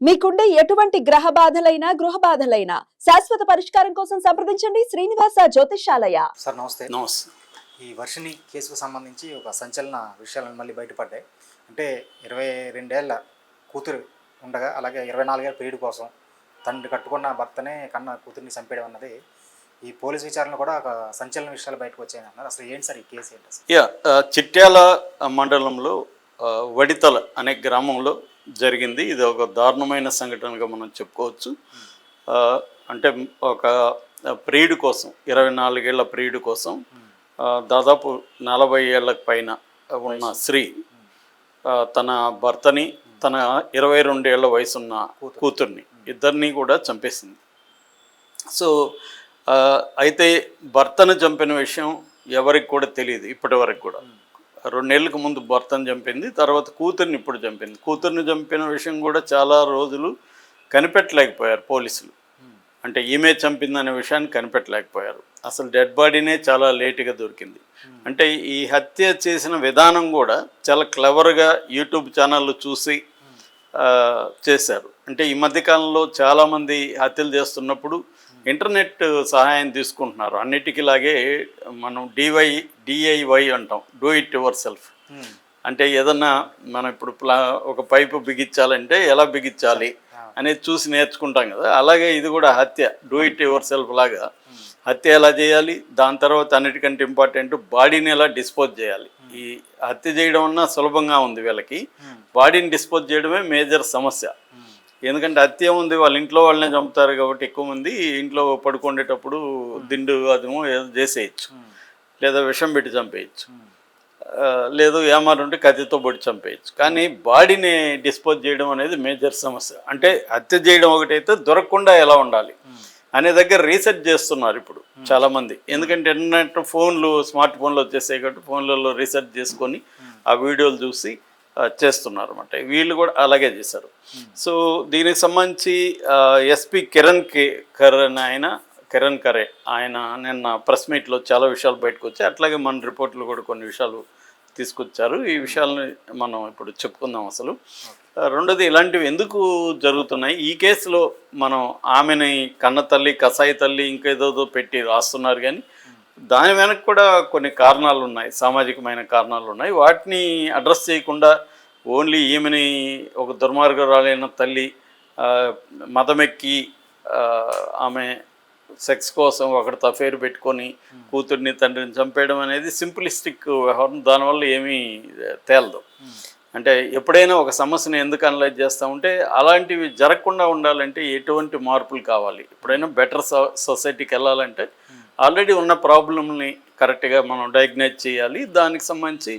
మీకుండే ఎటువంటి గ్రహ బాధలైనా గృహ బాధలైనా శాశ్వత పరిష్కారం కోసం సంప్రదించండి శ్రీనివాస జ్యోతిషాలయ. సార్ నమస్తే. నమస్తే. ఈ వర్షిణి కేసుకు సంబంధించి ఒక సంచలన విషయాలను మళ్ళీ బయటపడ్డాయి. అంటే 22 ఏళ్ల కూతురు ఉండగా, అలాగే 24 ఏళ్ల పెళ్లి కోసం తండ్రి కట్టుకున్న భర్తనే కన్న కూతురిని చంపేయడం అన్నది ఈ పోలీస్ విచారణలో కూడా ఒక సంచలన విషయాలు బయటకు వచ్చాయని అన్నారు. అసలు ఏంటి సార్ ఈ కేసు ఏంటి అసలు? చిట్యాల మండలంలో వడితల అనే గ్రామంలో జరిగింది. ఇది ఒక దారుణమైన సంఘటనగా మనం చెప్పుకోవచ్చు. అంటే ఒక ప్రియుడి కోసం, 24 ఏళ్ల ప్రియుడి కోసం దాదాపు 40 ఏళ్లకు పైన ఉన్న స్త్రీ తన భర్తని, తన 22 ఏళ్ల వయసున్న కూతుర్ని, ఇద్దరిని కూడా చంపేసింది. సో అయితే భర్తను చంపిన విషయం ఎవరికి కూడా తెలియదు ఇప్పటి వరకు కూడా. 2 ఏళ్ళకు ముందు భర్తను చంపింది, తర్వాత కూతుర్ని ఇప్పుడు చంపింది. కూతుర్ని చంపిన విషయం కూడా చాలా రోజులు కనిపెట్టలేకపోయారు పోలీసులు. అంటే ఈమె చంపిందనే విషయాన్ని కనిపెట్టలేకపోయారు. అసలు డెడ్ బాడీనే చాలా లేటుగా దొరికింది. అంటే ఈ హత్య చేసిన విధానం కూడా చాలా క్లవర్గా యూట్యూబ్ ఛానళ్ళు చూసి చేశారు. అంటే ఈ మధ్యకాలంలో చాలామంది హత్యలు చేస్తున్నప్పుడు ఇంటర్నెట్ సహాయం తీసుకుంటున్నారు. అన్నిటికీలాగే మనం డిఐవై అంటాం, డూ ఇట్ యువర్ సెల్ఫ్. అంటే ఏదన్నా మనం ఇప్పుడు ఒక పైపు బిగించాలంటే ఎలా బిగించాలి అనేది చూసి నేర్చుకుంటాం కదా. అలాగే ఇది కూడా హత్య, డూ ఇట్ యువర్ సెల్ఫ్ లాగా హత్య ఎలా చేయాలి, దాని తర్వాత అన్నిటికంటే ఇంపార్టెంట్ బాడీని ఎలా డిస్పోజ్ చేయాలి. ఈ హత్య చేయడం అన్నా సులభంగా ఉంది వీళ్ళకి, బాడీని డిస్పోజ్ చేయడమే మేజర్ సమస్య. ఎందుకంటే హత్య ఉంది, వాళ్ళ ఇంట్లో వాళ్ళనే చంపుతారు కాబట్టి ఎక్కువ మంది ఇంట్లో పడుకునేటప్పుడు దిండు అదేమో ఏదో చేసేయచ్చు, లేదా విషం పెట్టి చంపేయచ్చు, లేదు ఏమారుంటే కత్తితో పొడి చంపేయచ్చు. కానీ బాడీని డిస్పోజ్ చేయడం అనేది మేజర్ సమస్య. అంటే హత్య చేయడం ఒకటైతే దొరకకుండా ఎలా ఉండాలి అనే దగ్గర రీసెర్చ్ చేస్తున్నారు ఇప్పుడు చాలామంది. ఎందుకంటే ఇంటర్నెట్ ఫోన్లు, స్మార్ట్ ఫోన్లు వచ్చేసాయి కాబట్టి ఫోన్లలో రీసెర్చ్ చేసుకొని ఆ వీడియోలు చూసి చేస్తున్నారు అన్నమాట. వీళ్ళు కూడా అలాగే చేశారు. సో దీనికి సంబంధించి ఎస్పీ కిరణ్ ఖరే ఆయన నిన్న ప్రెస్ మీట్లో చాలా విషయాలు బయటకు వచ్చాయి. అట్లాగే మన రిపోర్ట్లు కూడా కొన్ని విషయాలు తీసుకొచ్చారు. ఈ విషయాలని మనం ఇప్పుడు చెప్పుకుందాం. అసలు రెండోది, ఇలాంటివి ఎందుకు జరుగుతున్నాయి ఈ కేసులో? మనం ఆమెని కన్న తల్లి, కసాయి తల్లి, ఇంకేదో పెట్టి రాస్తున్నారు. కానీ దాని వెనక కూడా కొన్ని కారణాలు ఉన్నాయి, సామాజికమైన కారణాలు ఉన్నాయి. వాటిని అడ్రస్ చేయకుండా ఓన్లీ ఈమెని ఒక దుర్మార్గురాలైన తల్లి మదమెక్కి ఆమె సెక్స్ కోసం ఒకటితో అఫేర్ పెట్టుకొని కూతుర్ని, తండ్రిని చంపేయడం అనేది సింప్లిస్టిక్ వ్యవహారం. దానివల్ల ఏమీ తేలదు. అంటే ఎప్పుడైనా ఒక సమస్యను ఎందుకు అనలైజ్ చేస్తామంటే, అలాంటివి జరగకుండా ఉండాలంటే ఎటువంటి మార్పులు కావాలి? ఎప్పుడైనా బెటర్ సొసైటీకి వెళ్ళాలంటే ఆల్రెడీ ఉన్న ప్రాబ్లమ్ని కరెక్ట్గా మనం డయాగ్నైజ్ చేయాలి. దానికి సంబంధించి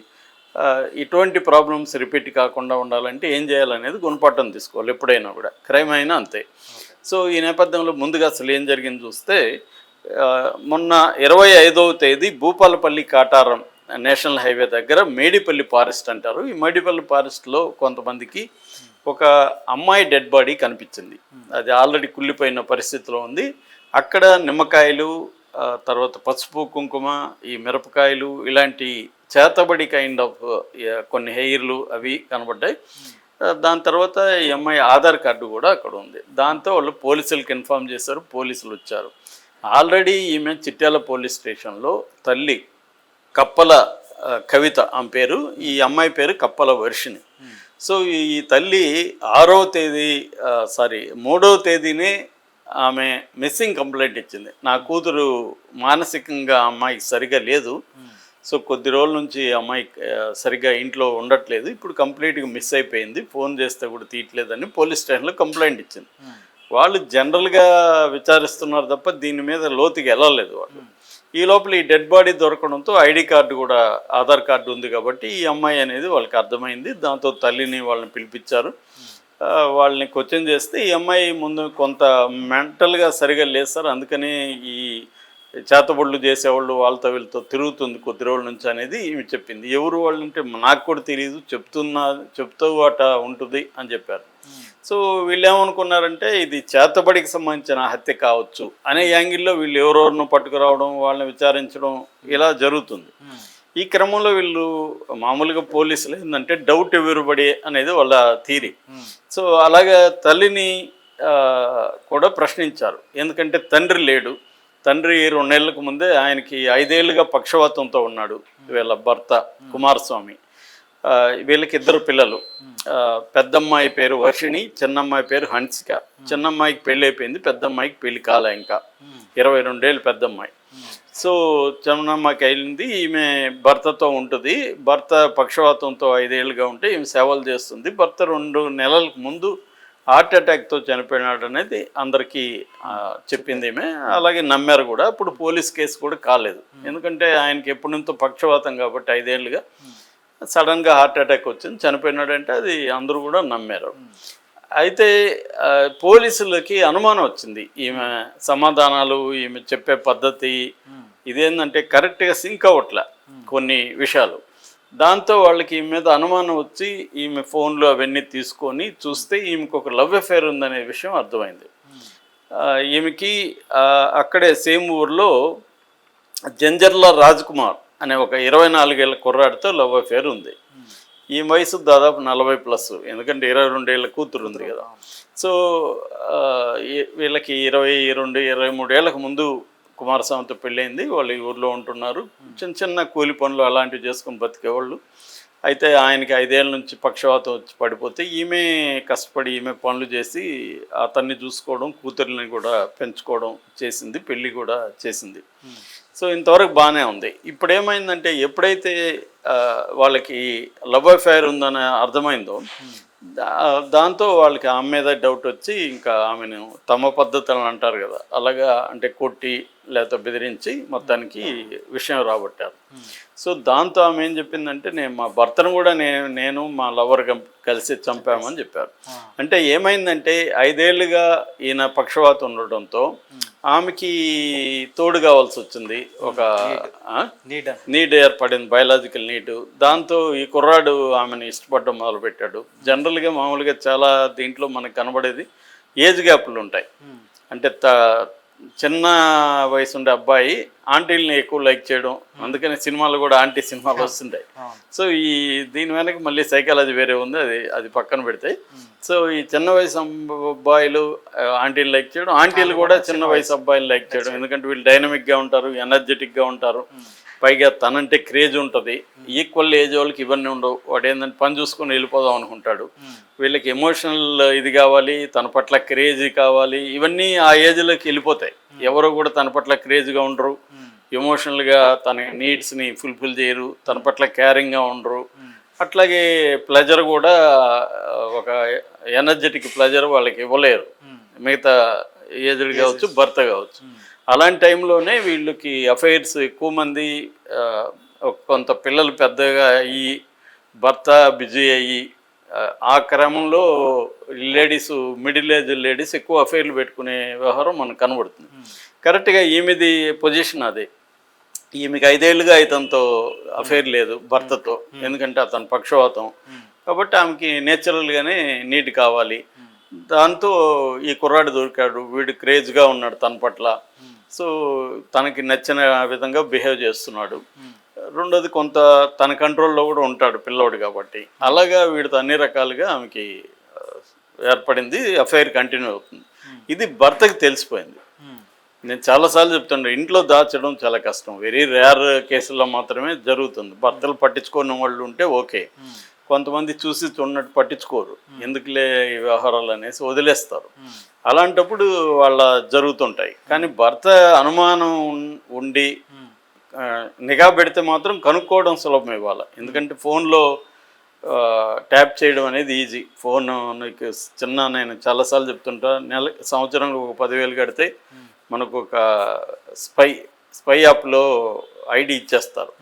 ఇటువంటి ప్రాబ్లమ్స్ రిపీట్ కాకుండా ఉండాలంటే ఏం చేయాలనేది గుణపాఠం తీసుకోవాలి. ఎప్పుడైనా కూడా క్రైమ్ అయినా అంతే. సో ఈ నేపథ్యంలో ముందుగా అసలు ఏం జరిగింది చూస్తే, మొన్న 25వ తేదీ భూపాలపల్లి కాటారం నేషనల్ హైవే దగ్గర మేడిపల్లి ఫారెస్ట్ అంటారు. ఈ మేడిపల్లి ఫారెస్ట్లో కొంతమందికి ఒక అమ్మాయి డెడ్ బాడీ కనిపించింది. అది ఆల్రెడీ కుళ్ళిపోయిన పరిస్థితిలో ఉంది. అక్కడ నిమ్మకాయలు, తర్వాత పసుపు కుంకుమ, ఈ మిరపకాయలు, ఇలాంటి చేతబడి కైండ్ ఆఫ్ కొన్ని హెయిర్లు అవి కనబడ్డాయి. దాని తర్వాత ఈ అమ్మాయి ఆధార్ కార్డు కూడా అక్కడ ఉంది. దాంతో వాళ్ళు పోలీసులకు ఇన్ఫామ్ చేశారు. పోలీసులు వచ్చారు. ఆల్రెడీ ఈమె చిట్యాల పోలీస్ స్టేషన్లో తల్లి కప్పల కవిత ఆమె పేరు, ఈ అమ్మాయి పేరు కప్పల వర్షిణి. సో ఈ తల్లి 3వ తేదీనే ఆమె మిస్సింగ్ కంప్లైంట్ ఇచ్చింది. నా కూతురు మానసికంగా అమ్మాయికి సరిగా లేదు, సో కొద్ది రోజుల నుంచి అమ్మాయి సరిగ్గా ఇంట్లో ఉండట్లేదు, ఇప్పుడు కంప్లీట్గా మిస్ అయిపోయింది, ఫోన్ చేస్తే కూడా తీయట్లేదని పోలీస్ స్టేషన్లో కంప్లైంట్ ఇచ్చింది. వాళ్ళు జనరల్గా విచారిస్తున్నారు తప్ప దీని మీద లోతుకి వెళ్ళలేదు వాళ్ళు. ఈ లోపల ఈ డెడ్ బాడీ దొరకడంతో ఐడి కార్డు కూడా, ఆధార్ కార్డు ఉంది కాబట్టి ఈ అమ్మాయి అనేది వాళ్ళకి అర్థమైంది. దాంతో తల్లిని వాళ్ళని పిలిపించారు. వాళ్ళని క్వశ్చన్ చేస్తే ఈ అమ్మాయి ముందు కొంత మెంటల్గా సరిగా లేదు సార్, అందుకని ఈ చేతబడులు చేసేవాళ్ళు వాళ్ళతో వీళ్ళతో తిరుగుతుంది కొద్ది రోజుల నుంచి అనేది ఈమె చెప్పింది. ఎవరు వాళ్ళు అంటే నాకు కూడా తెలియదు, చెప్తూ అట ఉంటుంది అని చెప్పారు. సో వీళ్ళు ఏమనుకున్నారంటే ఇది చేతబడికి సంబంధించిన హత్య కావచ్చు అనే యాంగిల్లో వీళ్ళు ఎవరెవరినో పట్టుకురావడం, వాళ్ళని విచారించడం ఇలా జరుగుతుంది. ఈ క్రమంలో వీళ్ళు మామూలుగా పోలీసులు ఏంటంటే డౌట్ ఎవ్రీబడి అనేది వాళ్ళ థీరీ. సో అలాగా తల్లిని కూడా ప్రశ్నించారు. ఎందుకంటే తండ్రి లేడు, తండ్రి 2 ఏళ్లకు ముందే ఆయనకి 5 ఏళ్ళుగా పక్షవాతంతో ఉన్నాడు వీళ్ళ భర్త కుమారస్వామి. వీళ్ళకి 2 పిల్లలు, పెద్దమ్మాయి పేరు వర్షిణి, చిన్నమ్మాయి పేరు హన్సిక. చిన్నమ్మాయికి పెళ్ళి అయిపోయింది, పెద్దమ్మాయికి పెళ్లి కాలే, ఇంకా 22 ఏళ్ళు పెద్దమ్మాయి. సో చిన్నమ్మాయికి అయింది, ఈమె భర్తతో ఉంటుంది. భర్త పక్షవాతంతో 5 ఏళ్ళుగా ఉంటే ఈమె సేవలు చేస్తుంది. భర్త 2 నెలలకు ముందు హార్ట్ అటాక్తో చనిపోయినాడు అనేది అందరికీ చెప్పింది ఈమె. అలాగే నమ్మారు కూడా. అప్పుడు పోలీస్ కేసు కూడా కాలేదు, ఎందుకంటే ఆయనకి ఎప్పటి నుంచో పక్షవాతం కాబట్టి 5 ఏళ్ళుగా సడన్గా హార్ట్ అటాక్ వచ్చింది, చనిపోయినాడంటే అది అందరూ కూడా నమ్మారు. అయితే పోలీసులకి అనుమానం వచ్చింది, ఈమె సమాధానాలు, ఈమె చెప్పే పద్ధతి ఇదేంటంటే కరెక్ట్గా సింక్ అవ్వట్లే కొన్ని విషయాలు. దాంతో వాళ్ళకి ఈమె మీద అనుమానం వచ్చి ఈమె ఫోన్లు అవన్నీ తీసుకొని చూస్తే ఈమెకు ఒక లవ్ అఫేర్ ఉందనే విషయం అర్థమైంది. ఈమెకి అక్కడే సేమ్ ఊర్లో జంజర్ల రాజ్ కుమార్ అనే ఒక 24 ఏళ్ళ కుర్రాడితో లవ్ అఫేర్ ఉంది. ఈ వయసు దాదాపు 40+, ఎందుకంటే 22 ఏళ్ళ కూతురు ఉంది కదా. సో వీళ్ళకి 22, 23 ఏళ్ళకు ముందు కుమారస్వామితో పెళ్ళైంది. వాళ్ళు ఈ ఊర్లో ఉంటున్నారు, చిన్న చిన్న కూలి పనులు అలాంటివి చేసుకుని బతికేవాళ్ళు. అయితే ఆయనకి 5 ఏళ్ళ నుంచి పక్షవాతం వచ్చి పడిపోతే ఈమె కష్టపడి ఈమె పనులు చేసి అతన్ని చూసుకోవడం, కూతుర్ని కూడా పెంచుకోవడం చేసింది, పెళ్ళి కూడా చేసింది. సో ఇంతవరకు బాగానే ఉంది. ఇప్పుడు ఏమైందంటే ఎప్పుడైతే వాళ్ళకి లవ్ అఫైర్ ఉందని అర్థమైందో దాంతో వాళ్ళకి ఆమె మీద డౌట్ వచ్చి ఇంకా ఆమెను తమ పద్ధతులను అంటారు కదా, అలాగా అంటే కొట్టి లేకపోతే బెదిరించి మొత్తానికి విషయం రాబట్టారు. సో దాంతో ఆమె ఏం చెప్పిందంటే మా భర్తను కూడా నేను మా లవర్ కలిసి చంపామని చెప్పారు. అంటే ఏమైందంటే 5 ఏళ్ళుగా ఈయన పక్షవాతం ఉండడంతో ఆమెకి తోడు కావాల్సి వచ్చింది, ఒక నీడ్ ఏర్పడింది, బయలాజికల్ నీడ్. దాంతో ఈ కుర్రాడు ఆమెను ఇష్టపడడం మొదలుపెట్టాడు. జనరల్గా మామూలుగా చాలా దీంట్లో మనకు కనబడేది ఏజ్ గ్యాప్లు ఉంటాయి. అంటే చిన్న వయసు ఉండే అబ్బాయి ఆంటీల్ని ఎక్కువ లైక్ చేయడం, అందుకని సినిమాలు కూడా ఆంటీ సినిమాలు వస్తుంటాయి. సో దీని వెనక మళ్ళీ సైకాలజీ వేరే ఉంది, అది పక్కన పెడితే. సో ఈ చిన్న వయసు అబ్బాయిలు ఆంటీలు లైక్ చేయడం, ఆంటీలు కూడా చిన్న వయసు అబ్బాయిలు లైక్ చేయడం, ఎందుకంటే వీళ్ళు డైనమిక్గా ఉంటారు, ఎనర్జెటిక్గా ఉంటారు, పైగా తనంటే క్రేజ్ ఉంటుంది. ఈక్వల్ ఏజ్ వాళ్ళకి ఇవన్నీ ఉండవు. వాడు ఏంటంటే పని చూసుకొని వెళ్ళిపోదాం అనుకుంటాడు. వీళ్ళకి ఎమోషనల్ ఇది కావాలి, తన పట్ల క్రేజీ కావాలి, ఇవన్నీ ఆ ఏజ్లోకి వెళ్ళిపోతాయి. ఎవరు కూడా తన పట్ల క్రేజ్గా ఉండరు, ఎమోషనల్గా తన నీడ్స్ని ఫుల్ఫిల్ చేయరు, తన పట్ల కేరింగ్గా ఉండరు. అట్లాగే ప్లెజర్ కూడా ఒక ఎనర్జెటిక్ ప్లెజర్ వాళ్ళకి ఇవ్వలేరు, మిగతా ఏజ్డ్ కావచ్చు, భర్త కావచ్చు. అలాంటి టైంలోనే వీళ్ళకి అఫైర్స్ ఎక్కువ మంది, కొంత పిల్లలు పెద్దగా అయ్యి భర్త బిజీ అయ్యి ఆ క్రమంలో లేడీస్, మిడిల్ ఏజ్ లేడీస్ ఎక్కువ అఫైర్లు పెట్టుకునే వ్యవహారం మనకు కనబడుతుంది. కరెక్ట్గా ఈమెది పొజిషన్ అదే. ఈమెకి 5 ఏళ్ళుగా ఇతనితో అఫైర్ లేదు భర్తతో, ఎందుకంటే అతను పక్షవాతం కాబట్టి ఆమెకి నేచురల్గానే నీట్ కావాలి. దాంతో ఈ కుర్రాడు దొరికాడు, వీడు క్రేజ్గా ఉన్నాడు తన పట్ల. సో తనకి నచ్చిన విధంగా బిహేవ్ చేస్తున్నాడు. రెండోది కొంత తన కంట్రోల్లో కూడా ఉంటాడు పిల్లోడు కాబట్టి. అలాగా వీడితో అన్ని రకాలుగా ఆమెకి ఏర్పడింది, అఫైర్ కంటిన్యూ అవుతుంది. ఇది భర్తకి తెలిసిపోయింది. నేను చాలాసార్లు చెప్తుండే, ఇంట్లో దాచడం చాలా కష్టం, వెరీ రేర్ కేసుల్లో మాత్రమే జరుగుతుంది. భర్తలు పట్టించుకోని వాళ్ళు ఉంటే ఓకే, కొంతమంది చూసి చూడనట్టు పట్టించుకోరు, ఎందుకులే ఈ వ్యవహారాలు అనేసి వదిలేస్తారు. అలాంటప్పుడు వాళ్ళ జరుగుతుంటాయి. కానీ భర్త అనుమానం ఉండి నిఘా పెడితే మాత్రం కనుక్కోవడం సులభం ఇవ్వాలి. ఎందుకంటే ఫోన్లో ట్యాప్ చేయడం అనేది ఈజీ. ఫోన్ నీకు నేను చాలాసార్లు చెప్తుంటా, సంవత్సరంలో ఒక 10,000 కడితే మనకు ఒక స్పై యాప్లో ఐడి ఇచ్చేస్తారు.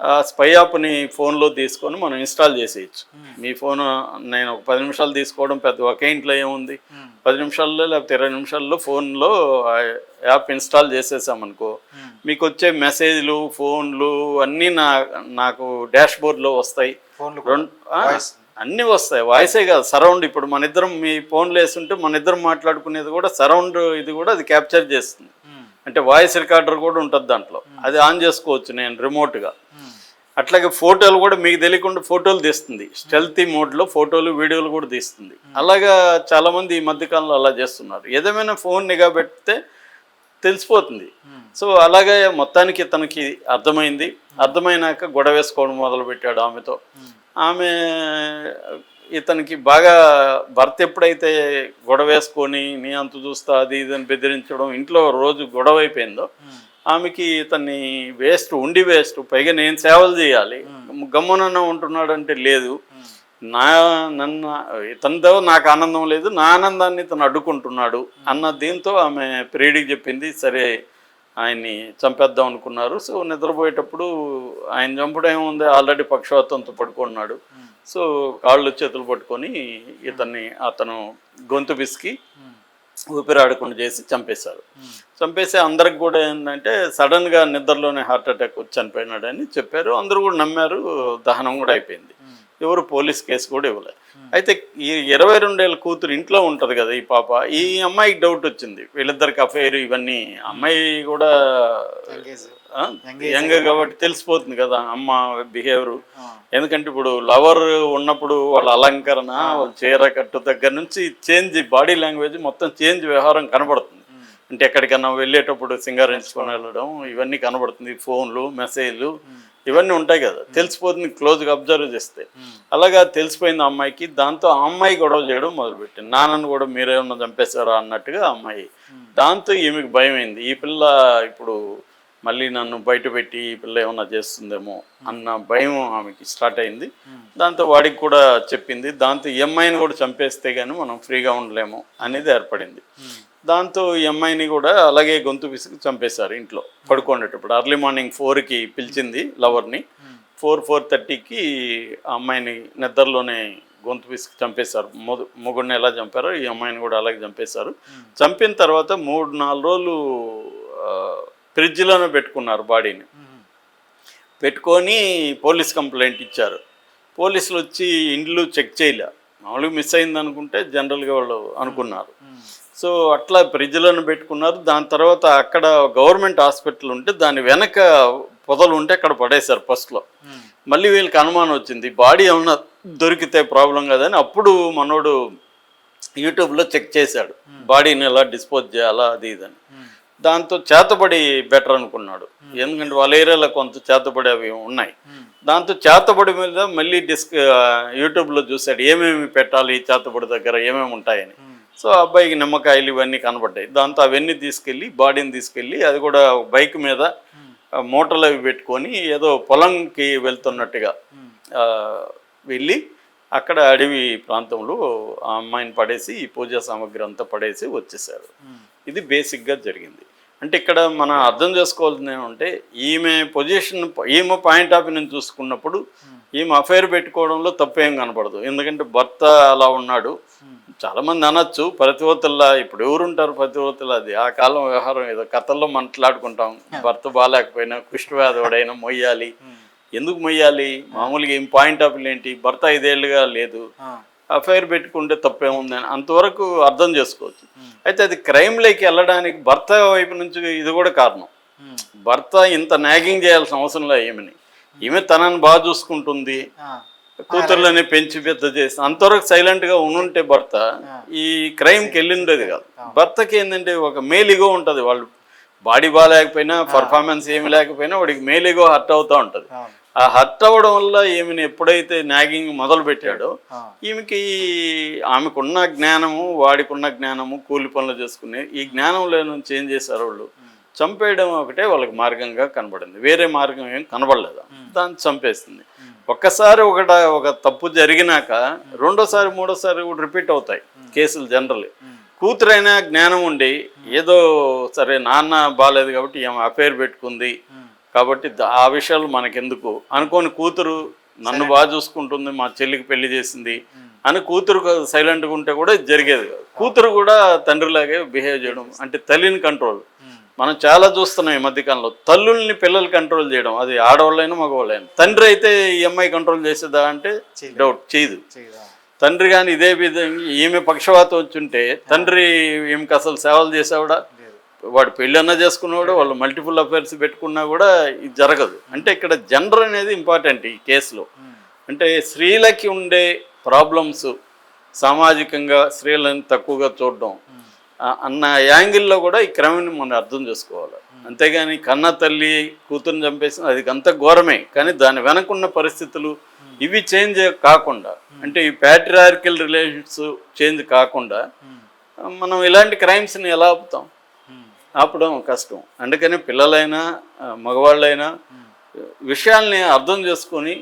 ఆ స్పై యాప్ని ఫోన్లో తీసుకొని మనం ఇన్స్టాల్ చేసేయచ్చు. మీ ఫోన్ నేను ఒక 10 నిమిషాలు తీసుకోవడం పెద్ద, ఒకే ఇంట్లో ఏముంది, 10 నిమిషాల్లో లేకపోతే 20 నిమిషాల్లో ఫోన్లో యాప్ ఇన్స్టాల్ చేసేసామనుకో, మీకు వచ్చే మెసేజ్లు, ఫోన్లు అన్నీ నాకు డాష్ బోర్డ్లో వస్తాయి. అన్నీ వస్తాయి, వాయిసే కాదు, సరౌండ్. ఇప్పుడు మన ఇద్దరం మీ ఫోన్లో వేస్తుంటే మన ఇద్దరం మాట్లాడుకునేది కూడా సరౌండ్, ఇది కూడా అది క్యాప్చర్ చేస్తుంది. అంటే వాయిస్ రికార్డర్ కూడా ఉంటుంది దాంట్లో, అది ఆన్ చేసుకోవచ్చు నేను రిమోట్గా. అట్లాగే ఫోటోలు కూడా మీకు తెలియకుండా ఫోటోలు తీస్తుంది, స్టెల్తీ మోడ్లో ఫోటోలు వీడియోలు కూడా తీస్తుంది. అలాగా చాలామంది ఈ మధ్యకాలంలో అలా చేస్తున్నారు. ఏదేమైనా ఫోన్ నిఘా పెడితే తెలిసిపోతుంది. సో అలాగే మొత్తానికి తనకి అర్థమైనాక గొడవ వేసుకోవడం మొదలుపెట్టాడు ఆమెతో. ఆమె ఇతనికి బాగా భర్త ఎప్పుడైతే గొడవ వేసుకొని నీ అంత చూస్తా అది ఇదని బెదిరించడం ఇంట్లో రోజు గొడవ అయిపోయిందో ఆమెకి ఇతన్ని వేస్ట్ పైగా నేను సేవలు చేయాలి, గమ్మునన్న ఉంటున్నాడంటే లేదు, నన్ను ఇతనితో నాకు ఆనందం లేదు, నా ఆనందాన్ని ఇతను అడ్డుకుంటున్నాడు అన్న దీంతో ఆమె ప్రియుడికి చెప్పింది. సరే ఆయన్ని చంపేద్దాం అనుకున్నారు. సో నిద్రపోయేటప్పుడు ఆయన చంపడం ఏముంది, ఆల్రెడీ పక్షవాతంతో పడుకున్నాడు. సో కాళ్ళు చేతులు పట్టుకొని అతను గొంతు పిసికి ఊపిరాడకుండా చేసి చంపేశారు. చంపేసి అందరికి కూడా ఏంటంటే సడన్గా నిద్రలోనే హార్ట్ అటాక్ వచ్చి చనిపోయినాడని చెప్పారు. అందరూ కూడా నమ్మారు. దహనం కూడా అయిపోయింది. ఎవరు పోలీస్ కేసు కూడా ఇవ్వలేదు. అయితే ఈ 22 ఏళ్ళ కూతురు ఇంట్లో ఉంటుంది కదా ఈ పాప. ఈ అమ్మాయికి డౌట్ వచ్చింది, వీళ్ళిద్దరికి అఫైర్ ఇవన్నీ. అమ్మాయి కూడా యంగ్ కాబట్టి తెలిసిపోతుంది కదా అమ్మ బిహేవియర్. ఎందుకంటే ఇప్పుడు లవర్ ఉన్నప్పుడు వాళ్ళ అలంకరణ, వాళ్ళ చీర కట్టు దగ్గర నుంచి చేంజ్, బాడీ లాంగ్వేజ్ మొత్తం చేంజ్, వ్యవహారం కనబడుతుంది. అంటే ఎక్కడికన్నా వెళ్ళేటప్పుడు సింగారించుకొని వెళ్ళడం ఇవన్నీ కనబడుతుంది. ఫోన్లు, మెసేజ్లు ఇవన్నీ ఉంటాయి కదా, తెలిసిపోతుంది క్లోజ్గా అబ్జర్వ్ చేస్తే. అలాగా తెలిసిపోయింది అమ్మాయికి. దాంతో ఆ అమ్మాయి గొడవ చేయడం మొదలుపెట్టింది. నాన్నను కూడా మీరేమన్నా చంపేశారా అన్నట్టుగా అమ్మాయి. దాంతో ఈమెకు భయమైంది, ఈ పిల్ల ఇప్పుడు మళ్ళీ నన్ను బయట పెట్టి ఈ పిల్ల ఏమన్నా చేస్తుందేమో అన్న భయం ఆమెకి స్టార్ట్ అయింది. దాంతో వాడికి కూడా చెప్పింది. దాంతో ఈ అమ్మాయిని కూడా చంపేస్తే కానీ మనం ఫ్రీగా ఉండలేము అనేది ఏర్పడింది. దాంతో ఈ అమ్మాయిని కూడా అలాగే గొంతు పిసికి చంపేశారు ఇంట్లో పడుకునేటప్పుడు. అర్లీ మార్నింగ్ 4కి పిలిచింది లవర్ని. 4:30కి ఆ అమ్మాయిని నిద్రలోనే గొంతు పిసికి చంపేశారు. మొగుడిని ఎలా చంపారో ఈ అమ్మాయిని కూడా అలాగే చంపేశారు. చంపిన తర్వాత 3-4 రోజులు ఫ్రిడ్జ్లోనే పెట్టుకున్నారు బాడీని. పెట్టుకొని పోలీస్ కంప్లైంట్ ఇచ్చారు. పోలీసులు వచ్చి ఇండ్లు చెక్ చేయలే, మామూలుగా మిస్ అయింది అనుకుంటే జనరల్గా వాళ్ళు అనుకున్నారు. సో అట్లా ఫ్రిడ్జ్లను పెట్టుకున్నారు. దాని తర్వాత అక్కడ గవర్నమెంట్ హాస్పిటల్ ఉంటే దాని వెనక పొదలు ఉంటే అక్కడ పడేశారు ఫస్ట్లో. మళ్ళీ వీళ్ళకి అనుమానం వచ్చింది, బాడీ ఏమన్నా దొరికితే ప్రాబ్లం కదని. అప్పుడు మనోడు యూట్యూబ్లో చెక్ చేశాడు బాడీని ఎలా డిస్పోజ్ చేయాలా అది ఇదని. దాంతో చేతబడి బెటర్ అనుకున్నాడు, ఎందుకంటే వాళ్ళ ఏరియాలో కొంత చేతబడి అవి ఉన్నాయి. దాంతో చేతబడి మీద మళ్ళీ యూట్యూబ్లో చూశాడు ఏమేమి పెట్టాలి చేతబడి దగ్గర ఏమేమి ఉంటాయని. సో అబ్బాయికి నిమ్మకాయలు ఇవన్నీ కనబడ్డాయి. దాంతో అవన్నీ తీసుకెళ్ళి బాడీని తీసుకెళ్ళి అది కూడా బైక్ మీద మూటలు అవి పెట్టుకొని ఏదో పొలంకి వెళ్తున్నట్టుగా వెళ్ళి అక్కడ అడవి ప్రాంతంలో ఆ అమ్మాయిని పడేసి ఈ పూజా సామాగ్రి అంతా పడేసి వచ్చేసారు. ఇది బేసిక్గా జరిగింది. అంటే ఇక్కడ మనం అర్థం చేసుకోవాల్సింది ఏమంటే ఈమె పొజిషన్, ఈమె పాయింట్ ఆఫ్ వ్యూ నుంచి చూసుకున్నప్పుడు ఈమె అఫైర్ పెట్టుకోవడంలో తప్పేం కనపడదు. ఎందుకంటే భర్త అలా ఉన్నాడు. చాలామంది అనొచ్చు ప్రతివతల్లా, ఇప్పుడు ఎవరుంటారు ప్రతివతలు, అది ఆ కాలం వ్యవహారం. ఏదో కథల్లో మాట్లాడుకుంటాం, భర్త బాగాలేకపోయినా కుష్ఠవ్యాధుడైనా మొయ్యాలి. ఎందుకు మొయ్యాలి? మామూలుగా ఏం పాయింట్ ఆఫ్ వ్యూ ఏంటి, భర్త 5 ఏళ్ళుగా లేదు, అఫైర్ పెట్టుకుంటే తప్పేముందని అంతవరకు అర్థం చేసుకోవచ్చు. అయితే అది క్రైమ్లోకి వెళ్ళడానికి భర్త వైపు నుంచి ఇది కూడా కారణం. భర్త ఇంత నాగింగ్ చేయాల్సిన అవసరంలో ఈమె తనని బాగా చూసుకుంటుంది, కూతుర్లని పెంచి పెద్ద చేసి అంతవరకు సైలెంట్గా ఉంటే భర్త ఈ క్రైమ్కి వెళ్ళిండేది కాదు. భర్తకి ఏంటంటే ఒక మేలిగో ఉంటుంది, వాళ్ళు బాడీ బాగాలేకపోయినా పర్ఫార్మెన్స్ ఏమి లేకపోయినా వాడికి మేలిగో హర్ట్ అవుతూ ఉంటుంది. ఆ హర్ట్ అవ్వడం వల్ల ఈమెను ఎప్పుడైతే నాగింగ్ మొదలు పెట్టాడో ఆమెకున్న జ్ఞానము, వాడికున్న జ్ఞానము, కూలి పనులు చేసుకునే ఈ జ్ఞానంలో నుంచి ఏం చేశారు వాళ్ళు, చంపేయడం ఒకటే వాళ్ళకి మార్గంగా కనబడింది. వేరే మార్గం ఏం కనబడలేదు. దాన్ని చంపేస్తుంది. ఒక్కసారి ఒక తప్పు జరిగినాక రెండోసారి మూడోసారి కూడా రిపీట్ అవుతాయి కేసులు జనరల్లీ. కూతురైనా జ్ఞానం ఉండి ఏదో సరే నాన్న బాగాలేదు కాబట్టి ఏమో అఫైర్ పెట్టుకుంది కాబట్టి ఆ విషయాలు మనకెందుకు అనుకోని కూతురు నన్ను బాగా చూసుకుంటుంది, మా చెల్లికి పెళ్లి చేసింది అని కూతురు సైలెంట్గా ఉంటే కూడా జరిగేది కాదు. కూతురు కూడా తండ్రిలాగే బిహేవ్ చేయడం, అంటే తల్లిని కంట్రోల్ మనం చాలా చూస్తున్నాం ఈ మధ్యకాలంలో. తల్లుల్ని పిల్లలు కంట్రోల్ చేయడం, అది ఆడవాళ్ళైనా మగవాళ్ళైనా. తండ్రి అయితే ఈ అమ్మాయి కంట్రోల్ చేసేదా అంటే డౌట్, చేయదు. తండ్రి కానీ ఇదే విధంగా ఈమె పక్షవాతం వచ్చుంటే తండ్రి ఈమెకి అసలు సేవలు చేసేవాడా, వాడు పెళ్ళన్నా చేసుకున్నాడు, వాళ్ళు మల్టిపుల్ అఫైర్స్ పెట్టుకున్నా కూడా ఇది జరగదు. అంటే ఇక్కడ జెండర్ అనేది ఇంపార్టెంట్ ఈ కేసులో. అంటే స్త్రీలకి ఉండే ప్రాబ్లమ్స్, సామాజికంగా స్త్రీలను తక్కువగా చూడడం అన్న యాంగిల్లో కూడా ఈ క్రమాన్ని మనం అర్థం చేసుకోవాలి. అంతేగాని కన్న తల్లి కూతురుని చంపేసిన అది అంత ఘోరమే, కానీ దాని వెనకున్న పరిస్థితులు ఇవి చేంజ్ కాకుండా, అంటే ఈ ప్యాట్రియార్కల్ రిలేషన్స్ చేంజ్ కాకుండా మనం ఇలాంటి క్రైమ్స్ని ఎలా ఆపుతాం? ఆపడం కష్టం. అందుకని పిల్లలైనా మగవాళ్ళైనా విషయాల్ని అర్థం చేసుకొని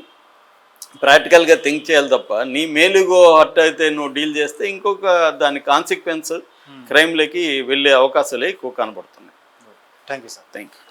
ప్రాక్టికల్గా థింక్ చేయాలి తప్ప, నీ మేలుగో హర్ట్ అయితే నువ్వు డీల్ చేస్తే ఇంకొక దాని కాన్సిక్వెన్స్ క్రైమ్లకి వెళ్ళే అవకాశాలే ఎక్కువ కనబడుతున్నాయి. Thank you sir. Thank you.